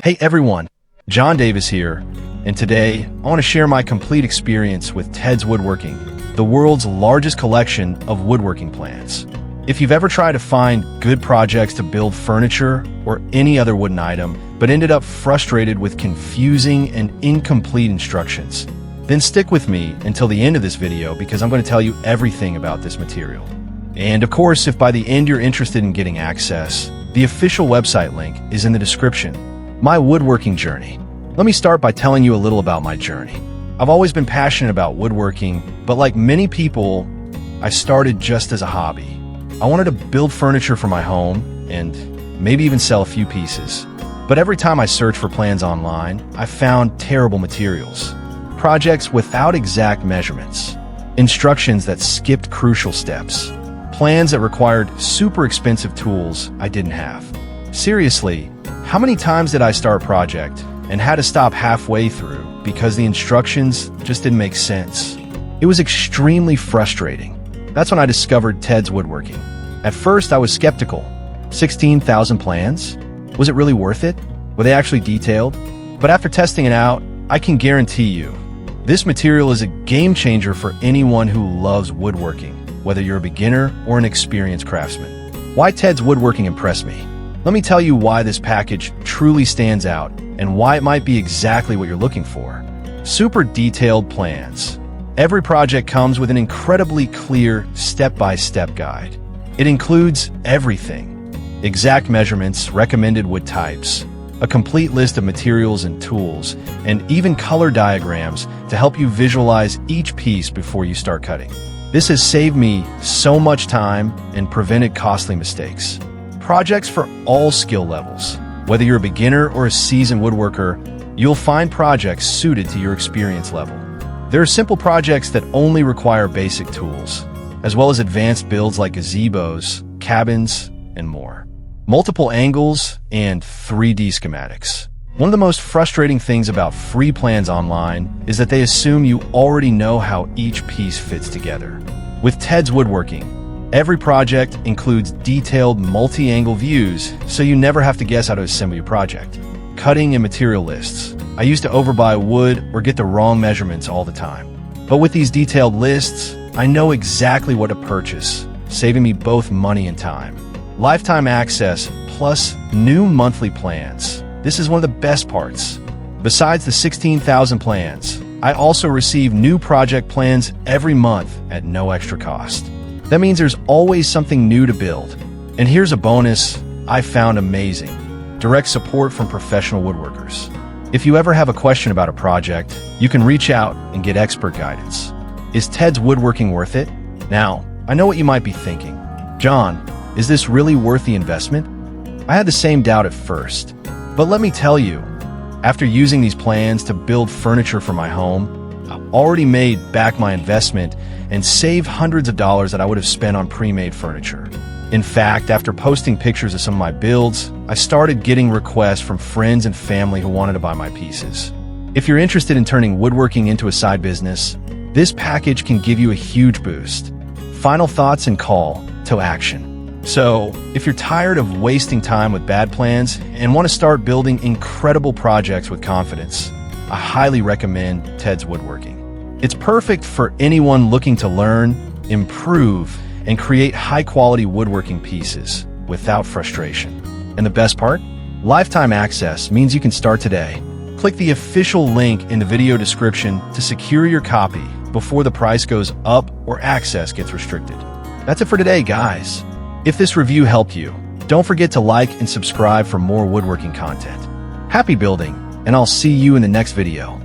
Hey everyone, John Davis here, and today I want to share my complete experience with TedsWoodworking, the world's largest collection of woodworking plans. If you've ever tried to find good projects to build furniture or any other wooden item, but ended up frustrated with confusing and incomplete instructions, then stick with me until the end of this video because I'm going to tell you everything about this material. And of course, if by the end you're interested in getting access, the official website link is in the description. My woodworking journey. Let me start by telling you a little about my journey. I've always been passionate about woodworking, but like many people, I started just as a hobby. I wanted to build furniture for my home and maybe even sell a few pieces. But every time I searched for plans online, I found terrible materials, projects without exact measurements, instructions that skipped crucial steps, plans that required super expensive tools I didn't have. Seriously, how many times did I start a project and had to stop halfway through because the instructions just didn't make sense? It was extremely frustrating. That's when I discovered TedsWoodworking. At first, I was skeptical. 16,000 plans? Was it really worth it? Were they actually detailed? But after testing it out, I can guarantee you, this material is a game changer for anyone who loves woodworking, whether you're a beginner or an experienced craftsman. Why TedsWoodworking impressed me? Let me tell you why this package truly stands out and why it might be exactly what you're looking for. Super detailed plans. Every project comes with an incredibly clear step-by-step guide. It includes everything. Exact measurements, recommended wood types, a complete list of materials and tools, and even color diagrams to help you visualize each piece before you start cutting. This has saved me so much time and prevented costly mistakes. Projects for all skill levels. Whether you're a beginner or a seasoned woodworker, you'll find projects suited to your experience level. There are simple projects that only require basic tools, as well as advanced builds like gazebos, cabins, and more. Multiple angles and 3D schematics. One of the most frustrating things about free plans online is that they assume you already know how each piece fits together. With TedsWoodworking, every project includes detailed multi-angle views, so you never have to guess how to assemble your project. Cutting and material lists. I used to overbuy wood or get the wrong measurements all the time. But with these detailed lists, I know exactly what to purchase, saving me both money and time. Lifetime access plus new monthly plans. This is one of the best parts. Besides the 16,000 plans, I also receive new project plans every month at no extra cost. That means there's always something new to build. And here's a bonus I found amazing. Direct support from professional woodworkers. If you ever have a question about a project, you can reach out and get expert guidance. Is TedsWoodworking worth it? Now, I know what you might be thinking. John, is this really worth the investment? I had the same doubt at first. But let me tell you, after using these plans to build furniture for my home, I've already made back my investment and saved hundreds of dollars that I would have spent on pre-made furniture. In fact, after posting pictures of some of my builds, I started getting requests from friends and family who wanted to buy my pieces. If you're interested in turning woodworking into a side business, this package can give you a huge boost. Final thoughts and call to action. So, if you're tired of wasting time with bad plans and want to start building incredible projects with confidence, I highly recommend TedsWoodworking. It's perfect for anyone looking to learn, improve, and create high-quality woodworking pieces without frustration. And the best part? Lifetime access means you can start today. Click the official link in the video description to secure your copy before the price goes up or access gets restricted. That's it for today, guys. If this review helped you, don't forget to like and subscribe for more woodworking content. Happy building, and I'll see you in the next video.